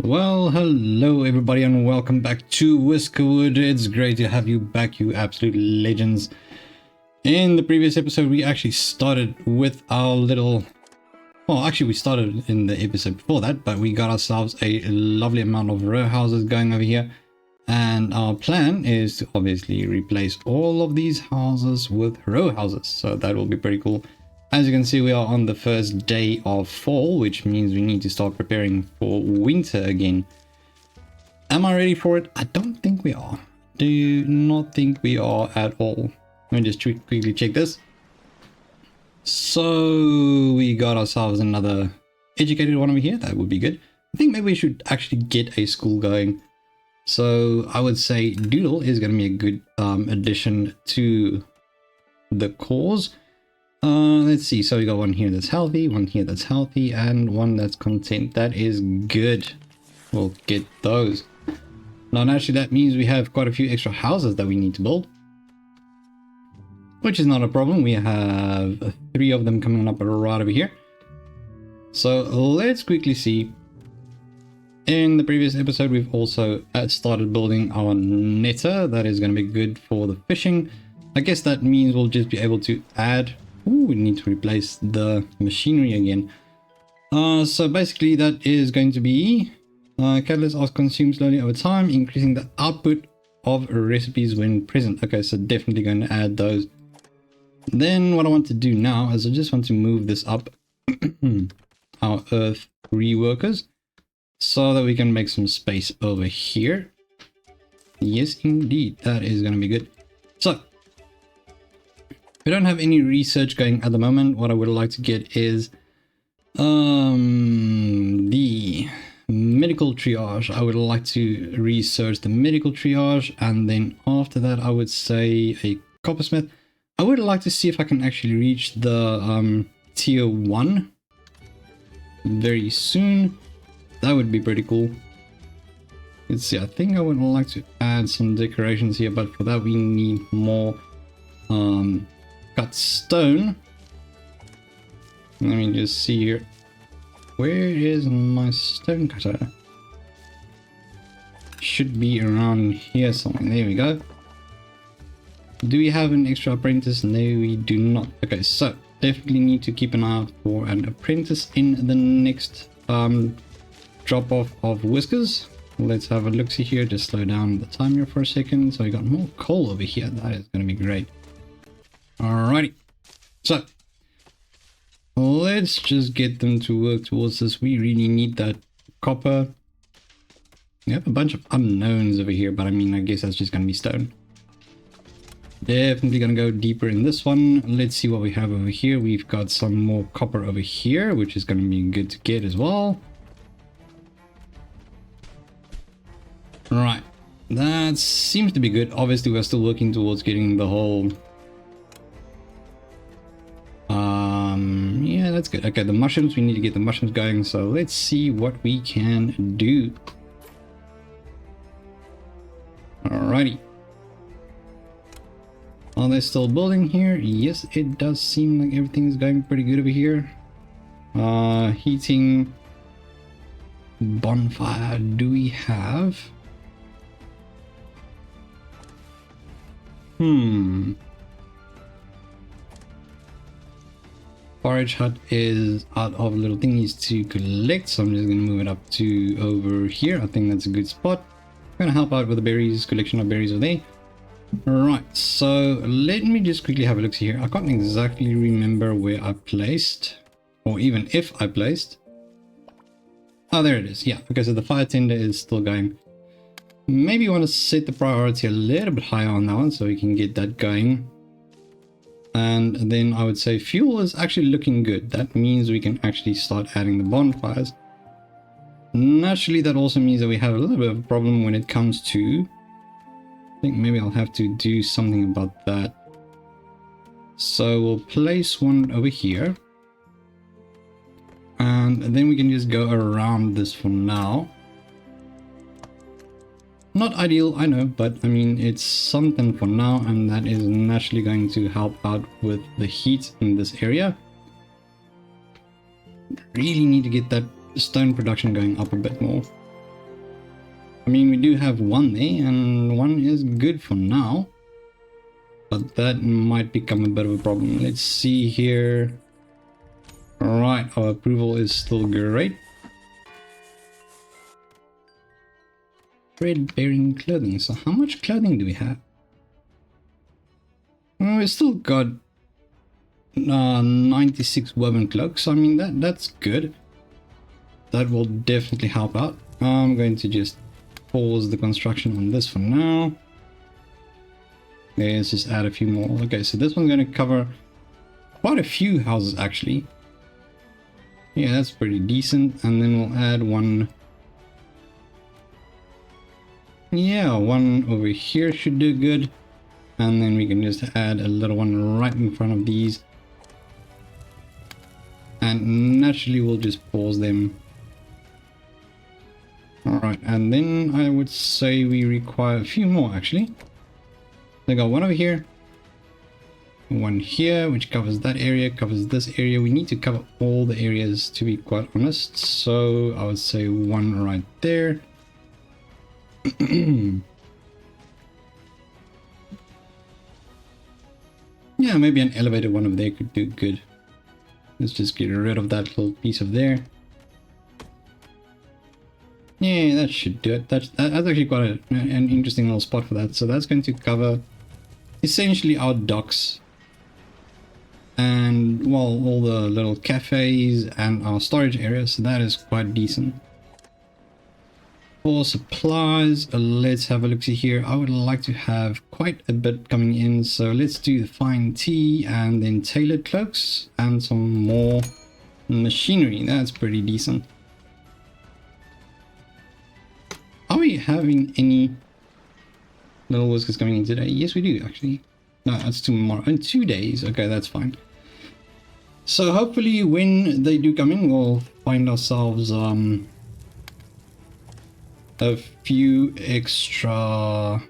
Well, hello everybody and welcome back to Whiskerwood. It's great to have you back, you absolute legends. In the previous episode, we actually started with our little... Well, actually we started in the episode before that, but we got ourselves a lovely amount of row houses going over here. And our plan is to obviously replace all of these houses with row houses. So that will be pretty cool. As you can see, we are on the first day of fall, which means we need to start preparing for winter again. Am I ready for it? I don't think we are. Do not think we are at all. Let me just quickly check this. So we got ourselves another educated one over here. That would be good. I think maybe we should actually get a school going. So I would say Doodle is going to be a good addition to the cause. Let's see, so we got one here that's healthy, one here that's healthy, and one that's content. That is good. We'll get those. Now naturally that means we have quite a few extra houses that we need to build, which is not a problem. We have 3 of them coming up right over here. So let's quickly see. In the previous episode we've also started building our netter. That is going to be good for the fishing. I guess that means we'll just be able to add... Ooh, we need to replace the machinery again. So basically that is going to be catalysts are consumed slowly over time, increasing the output of recipes when present. Okay, so definitely going to add those. Then what I want to do now is I just want to move this up our earth reworkers so that we can make some space over here. Yes, indeed, that is going to be good. So we don't have any research going at the moment. What I would like to get is the medical triage. I would like to research the medical triage, and then after that I would say a coppersmith. I would like to see if I can actually reach the tier 1 very soon. That would be pretty cool. Let's see, I think I would like to add some decorations here, but for that we need more cut stone. Let me just see here. Where is my stone cutter? Should be around here somewhere. There we go. Do we have an extra apprentice? No, we do not. Okay, so definitely need to keep an eye out for an apprentice in the next drop off of Whiskers. Let's have a look see here. Just slow down the timer for a second. So we got more coal over here. That is going to be great. Alrighty, so let's just get them to work towards this. We really need that copper. We have a bunch of unknowns over here, but I mean, I guess that's just going to be stone. Definitely going to go deeper in this one. Let's see what we have over here. We've got some more copper over here, which is going to be good to get as well. Right, that seems to be good. Obviously, we're still working towards getting the whole... yeah, that's good. Okay, the mushrooms, we need to get the mushrooms going, so let's see what we can do. Alrighty. Are they still building here? Yes, it does seem like everything is going pretty good over here. Heating bonfire, do we have? Forage hut is out of little thingies to collect, so I'm just going to move it up to over here. I think that's a good spot. I'm going to help out with the berries, collection of berries over there. Right, so let me just quickly have a look here. I can't exactly remember where I placed, or even if I placed. Oh, there it is. Yeah, okay, so the fire tender is still going. Maybe you want to set the priority a little bit higher on that one so we can get that going. And then I would say fuel is actually looking good. That means we can actually start adding the bonfires. Naturally, that also means that we have a little bit of a problem when it comes to... I think maybe I'll have to do something about that. So we'll place one over here. And then we can just go around this for now. Not ideal, I know, but I mean, it's something for now, and that is naturally going to help out with the heat in this area. Really need to get that stone production going up a bit more. do have one there, and one is good for now. But that might become a bit of a problem. Let's see here. Alright, our approval is still great. Thread bearing clothing. So how much clothing do we have? Well, we still got 96 woven cloaks. I mean, that's good. That will definitely help out. I'm going to just pause the construction on this for now. Let's just add a few more. Okay, so this one's going to cover quite a few houses actually. Yeah, that's pretty decent. And then we'll add one. Yeah, one over here should do good. And then we can just add a little one right in front of these. And naturally we'll just pause them. Alright, and then I would say we require a few more actually. I got one over here. One here, which covers that area, covers this area. We need to cover all the areas, to be quite honest. So I would say one right there. Yeah, maybe an elevated one over there could do good. Let's just get rid of that little piece of there. Yeah, that should do it. That's actually quite an interesting little spot for that. So that's going to cover essentially our docks. And, well, all the little cafes and our storage area. So that is quite decent. For supplies, let's have a look here. I would like to have quite a bit coming in. So let's do the fine tea and then tailored cloaks and some more machinery. That's pretty decent. Are we having any little whiskers coming in today? Yes, we do actually. No, that's tomorrow. In 2 days. Okay, that's fine. So hopefully when they do come in, we'll find ourselves a few extra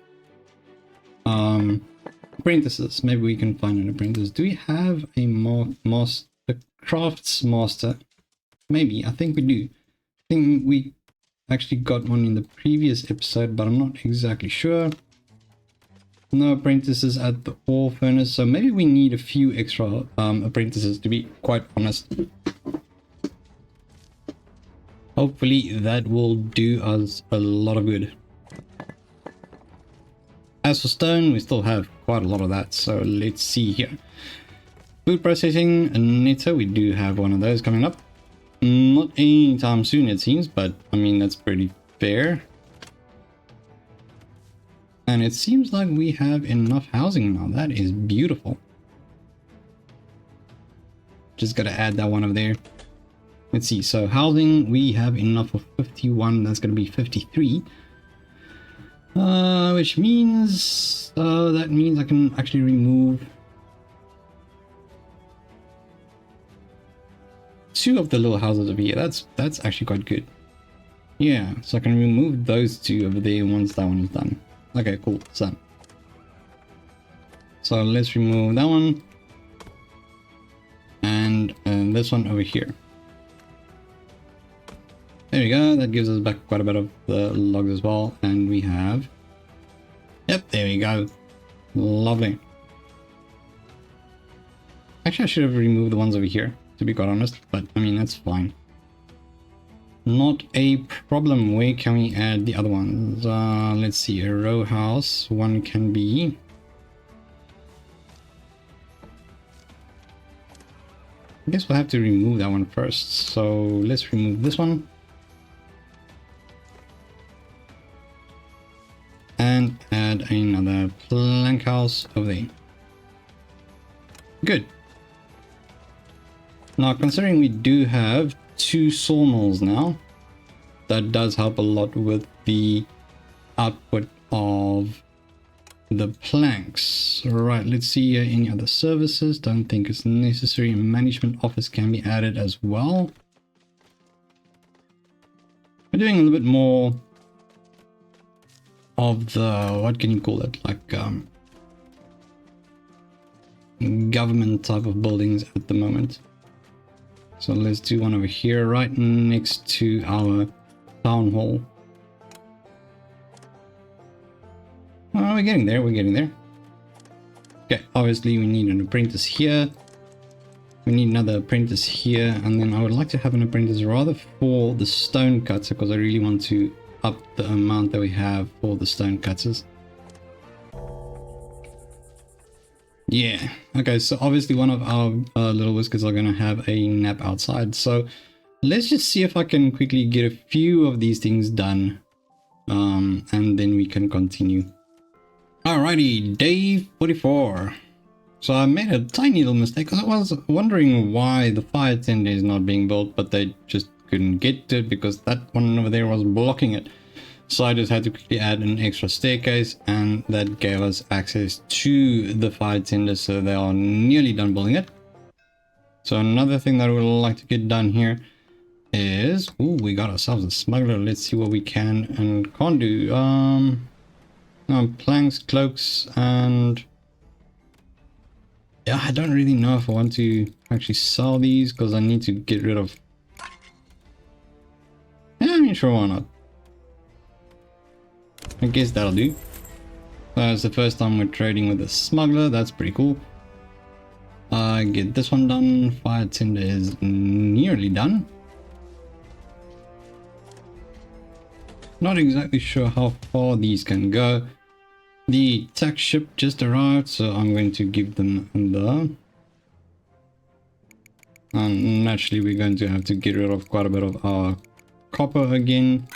apprentices. Maybe we can find an apprentice. Do we have a crafts master? Maybe. I think we do. I think we actually got one in the previous episode, but I'm not exactly sure. No apprentices at the ore furnace, so maybe we need a few extra apprentices, to be quite honest. Hopefully that will do us a lot of good. As for stone, we still have quite a lot of that, so let's see here. Food processing, Netta, we do have one of those coming up. Not anytime soon it seems, but I mean that's pretty fair. And it seems like we have enough housing now. That is beautiful. Just gotta add that one over there. Let's see, so housing, we have enough for 51, that's gonna be 53. Which means, that means I can actually remove 2 of the little houses over here. That's actually quite good. Yeah, so I can remove those 2 over there once that one is done. Okay, cool, it's done. So let's remove that one. And this one over here. There we go, that gives us back quite a bit of the logs as well. And we have... Yep, there we go. Lovely. Actually, I should have removed the ones over here, to be quite honest. But, I mean, that's fine. Not a problem. Where can we add the other ones? Let's see, a row house. One can be... I guess we'll have to remove that one first. So let's remove this one. And add another plank house over there. Good. Now, considering we do have 2 sawmills now, that does help a lot with the output of the planks. Right, let's see any other services. Don't think it's necessary. Management office can be added as well. We're doing a little bit more of the, what can you call it, like government type of buildings at the moment. So let's do one over here right next to our town hall. we're getting there. We're getting there. Okay, obviously we need an apprentice here. We need another apprentice here, and then I would like to have an apprentice rather for the stone cutter, because I really want to up the amount that we have for the stone cutters. Yeah, okay, so obviously one of our little whiskers are going to have a nap outside, so let's just see if I can quickly get a few of these things done, and then we can continue. Alrighty, day 44. So I made a tiny little mistake, because I was wondering why the fire tender is not being built, but they just couldn't get to it because that one over there was blocking it. So I just had to quickly add an extra staircase, and that gave us access to the fire tender, so they are nearly done building it. So another thing that I would like to get done here is, ooh, we got ourselves a smuggler. Let's see what we can and can't do. Planks, cloaks, and yeah, I don't really know if I want to actually sell these, because I need to get rid of. Yeah, I mean, sure, why not? I guess that'll do. It's the first time we're trading with a smuggler. That's pretty cool. Get this one done. Fire tender is nearly done. Not exactly sure how far these can go. The tax ship just arrived, so I'm going to give them the... And naturally we're going to have to get rid of quite a bit of our copper again.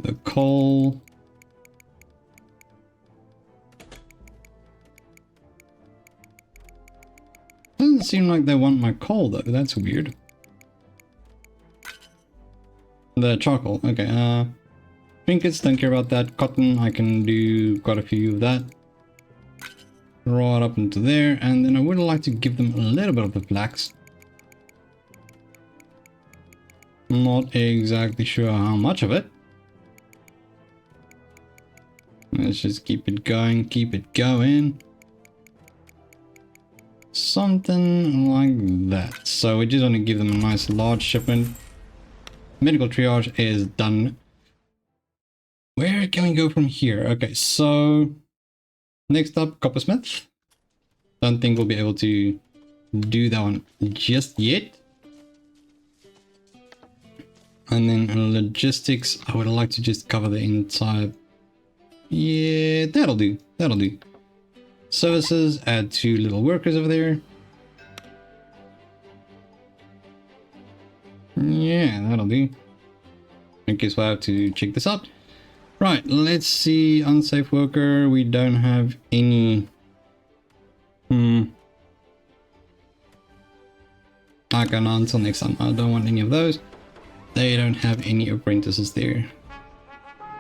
The coal. Doesn't seem like they want my coal though, that's weird. The charcoal, okay, trinkets, don't care about that. Cotton, I can do quite a few of that. Right up into there, and then I would like to give them a little bit of the flax. Not exactly sure how much of it. Let's just keep it going, keep it going. Something like that. So we just want to give them a nice large shipment. Medical triage is done. Where can we go from here? Okay, so next up, coppersmith. Don't think we'll be able to do that one just yet. And then logistics, I would like to just cover the entire... Yeah, that'll do, that'll do. Services, add 2 little workers over there. Yeah, that'll do. I guess we'll have to check this out. Right, let's see. Unsafe worker, we don't have any. Okay, no, until next time. I don't want any of those. They don't have any apprentices there.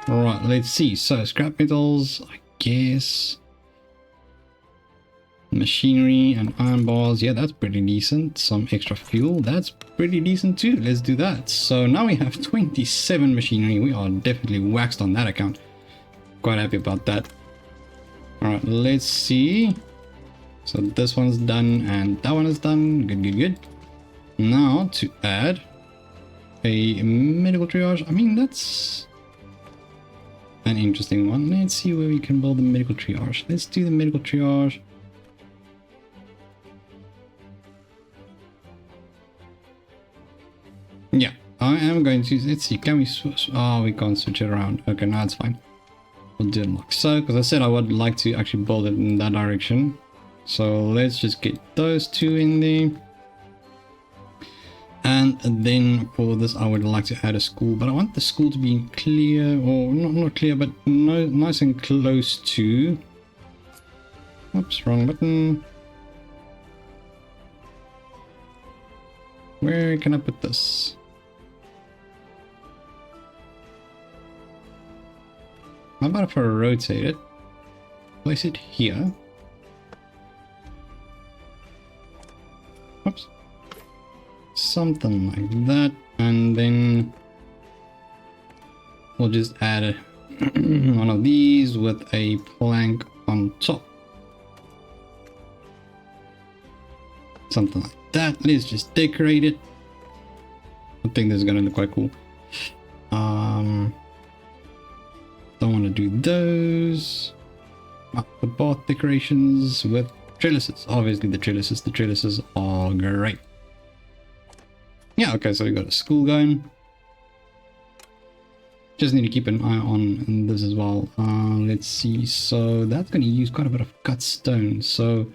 Alright, let's see. So, scrap metals, I guess. Machinery and iron bars. Yeah, that's pretty decent. Some extra fuel. That's pretty decent too. Let's do that. So now we have 27 machinery. We are definitely waxed on that account. Quite happy about that. Alright, let's see. So this one's done and that one is done. Good, good, good. Now to add a medical triage. I mean, that's an interesting one. Let's see where we can build the medical triage. Let's do the medical triage. Yeah, I am going to, let's see, can we switch? Oh, we can't switch it around. Okay, no, that's fine. We'll do it like so, because I said I would like to actually build it in that direction. So let's just get those 2 in there. And then for this, I would like to add a school, but I want the school to be clear, or not clear, but no, nice and close to... Oops, wrong button. Where can I put this? How about if I rotate it? Place it here. Oops. Something like that. And then we'll just add one of these with a plank on top. Something like that. Let's just decorate it. I think this is gonna look quite cool. Don't want to do those. The bath decorations with trellises. Obviously the trellises are great. Yeah, okay, so we got a school going. Just need to keep an eye on this as well. Let's see, so that's going to use quite a bit of cut stone, so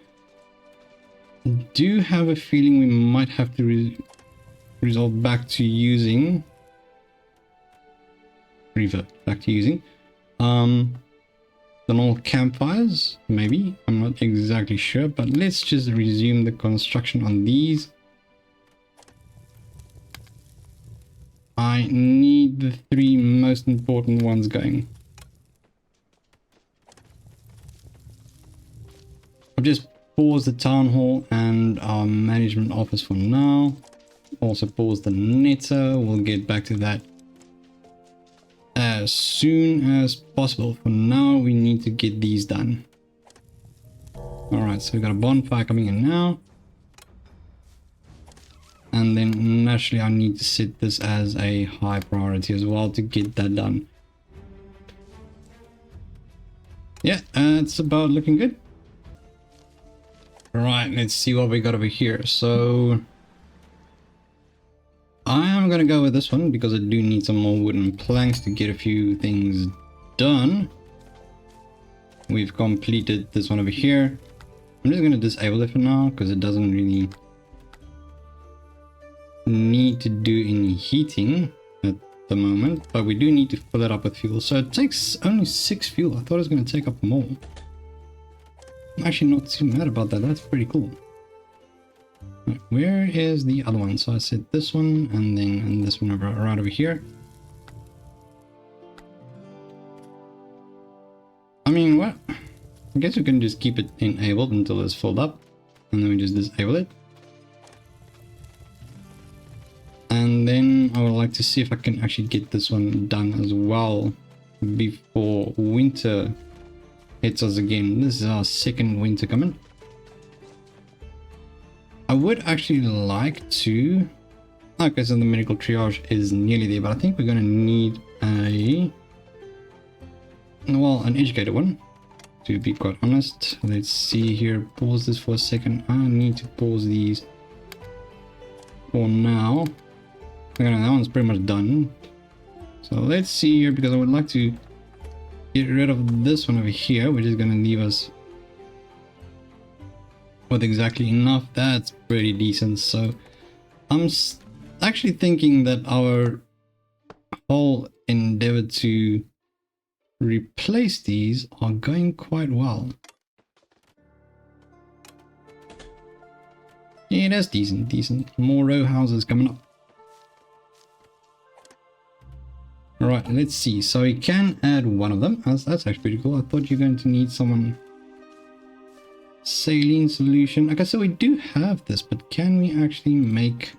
I do have a feeling we might have to resort back to using the normal campfires, maybe. I'm not exactly sure, but let's just resume the construction on these. I need the 3 most important ones going. I've just paused the town hall and our management office for now. Also paused the netter. We'll get back to that as soon as possible. For now, we need to get these done. Alright, so we've got a bonfire coming in now. And then naturally I need to set this as a high priority as well to get that done. Yeah, it's about looking good. Right, let's see what we got over here. So I am going to go with this one because I do need some more wooden planks to get a few things done. We've completed this one over here. I'm just going to disable it for now because it doesn't really need to do any heating at the moment, but we do need to fill it up with fuel. So it takes only 6 fuel. I thought it was going to take up more. I'm actually not too mad about that. That's pretty cool. Right, where is the other one? So I set this one and this one over right over here. I mean, what? I guess we can just keep it enabled until it's filled up, and then we just disable it. And then I would like to see if I can actually get this one done as well before winter hits us again. This is our second winter coming. I would actually like to... Okay, so the medical triage is nearly there, but I think we're going to need an educated one, to be quite honest. Let's see here. Pause this for a second. I need to pause these for now. Okay, that one's pretty much done. So let's see here, because I would like to get rid of this one over here, which is going to leave us with exactly enough. That's pretty decent. So I'm actually thinking that our whole endeavor to replace these are going quite well. Yeah, that's decent. More row houses coming up. Alright, let's see. So we can add one of them. That's actually pretty cool. I thought you're going to need someone... Saline solution. Okay, so we do have this, but can we actually make...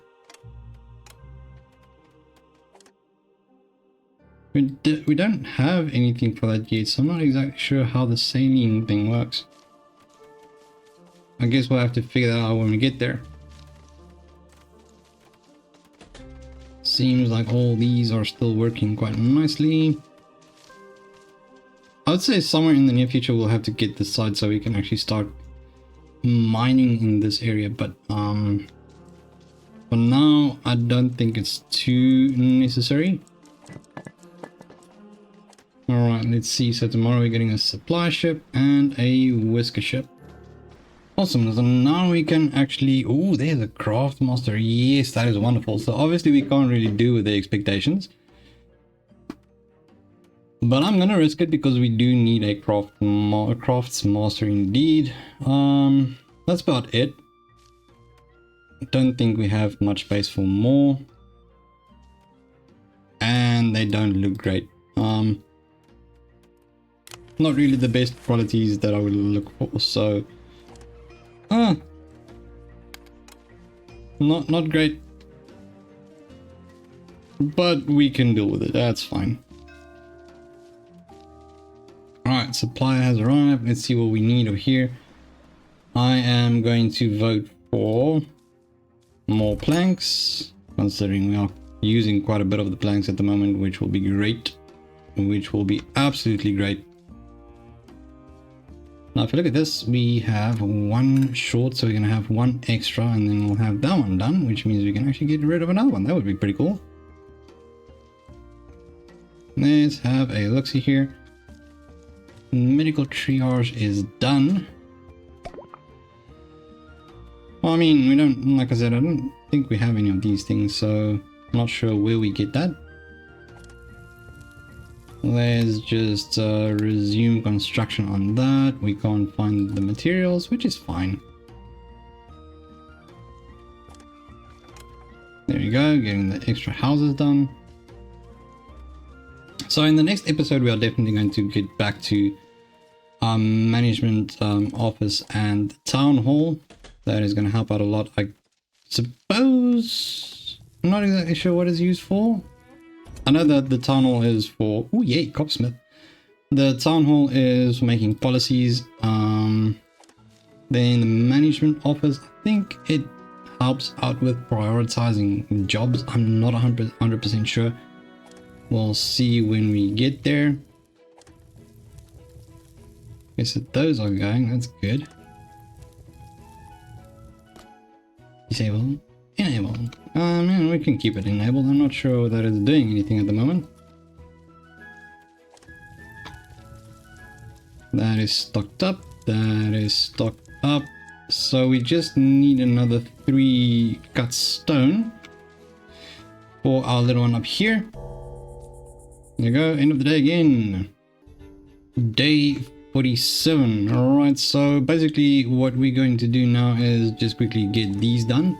We don't have anything for that yet, so I'm not exactly sure how the saline thing works. I guess we'll have to figure that out when we get there. Seems like all these are still working quite nicely. I would say somewhere in the near future we'll have to get this side so we can actually start mining in this area, but for now I don't think it's too necessary. Alright, let's see. So tomorrow we're getting a supply ship and a whisker ship. Awesome. So now we can actually... Oh, there's a craft master. Yes, that is wonderful. So obviously we can't really do with the expectations, but I'm gonna risk it because we do need a crafts master indeed. That's about it. Don't think we have much space for more, and they don't look great. Not really the best qualities that I would look for, so not great, but we can deal with it. That's fine. Alright, supply has arrived. Let's see what we need over here. I am going to vote for more planks, considering we are using quite a bit of the planks at the moment, which will be great. which will be absolutely great. Now, if you look at this, we have one short, so we're going to have one extra, and then we'll have that one done, which means we can actually get rid of another one. That would be pretty cool. Let's have a look-see here. Medical triage is done. Well, I mean, we don't, like I said, I don't think we have any of these things, so I'm not sure where we get that. Let's just resume construction on that. We can't find the materials, which is fine. There we go, getting the extra houses done. So in the next episode, we are definitely going to get back to management office and town hall. That is going to help out a lot, I suppose. I'm not exactly sure what it's used for. I know that the town hall is for, oh yay, copsmith. The town hall is for making policies. Then the management office, I think it helps out with prioritizing jobs. I'm not 100% sure. We'll see when we get there. Okay, so those are going, that's good. Disable, enable. Man, we can keep it enabled. I'm not sure that it's doing anything at the moment. That is stocked up. That is stocked up. So we just need another 3 cut stone for our little one up here. There you go, end of the day again. Day 47. Alright, so basically what we're going to do now is just quickly get these done.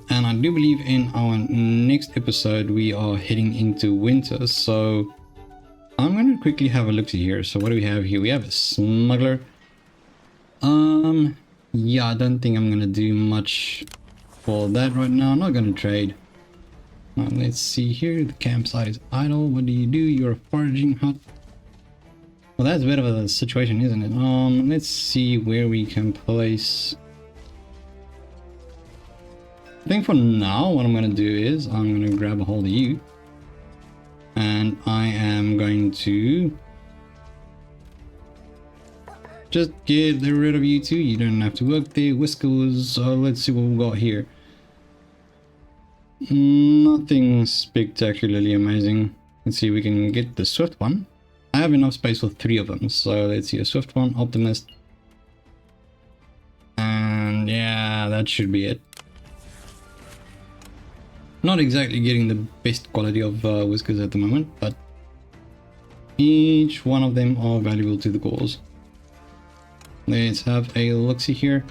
And I do believe in our next episode we are heading into winter. So I'm going to quickly have a look here. So what do we have here? We have a smuggler. Yeah, I don't think I'm going to do much for that right now. I'm not going to trade. Now, let's see here. The campsite is idle. What do? You're a foraging hut. Well, that's a bit of a situation, isn't it? Let's see where we can place. I think for now, what I'm going to do is I'm going to grab a hold of you. And I am going to just get rid of you two. You don't have to work there. Whiskerwood. So let's see what we got here. Nothing spectacularly amazing. Let's see if we can get the swift one. I have enough space for 3 of them, so let's see, a swift one, optimist, and yeah, that should be it. Not exactly getting the best quality of whiskers at the moment, but each one of them are valuable to the cause. Let's have a look-see here.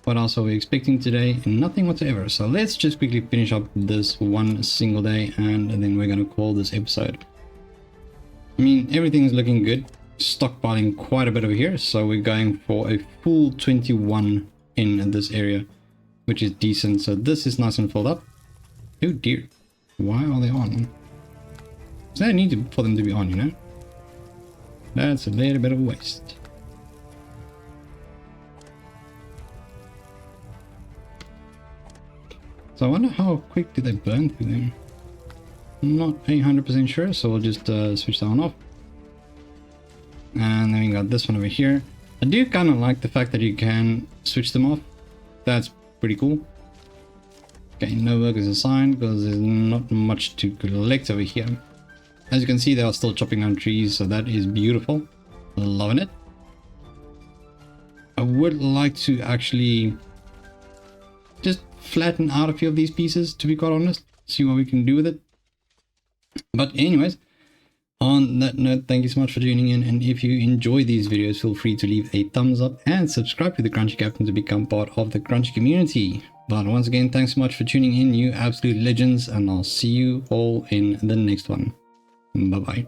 What else are we expecting today? Nothing whatsoever. So let's just quickly finish up this one single day, and then we're going to call this episode. I mean, everything is looking good. Stockpiling quite a bit over here, so we're going for a full 21 in this area, which is decent. So this is nice and filled up. Oh dear, why are they on? Is there a need for them to be on, you know? That's a little bit of a waste. So I wonder how quick do they burn through them? I'm not 100% sure, so we'll just switch that one off. And then we got this one over here. I do kind of like the fact that you can switch them off. That's pretty cool. Okay, no workers assigned because there's not much to collect over here. As you can see, they are still chopping down trees, so that is beautiful. Loving it. I would like to actually just flatten out a few of these pieces, to be quite honest. See what we can do with it. But anyways, on that note, thank you so much for tuning in, and if you enjoy these videos, feel free to leave a thumbs up and subscribe to the Crunchy Captain to become part of the Crunchy community. But once again, thanks so much for tuning in, you absolute legends, and I'll see you all in the next one. Bye bye.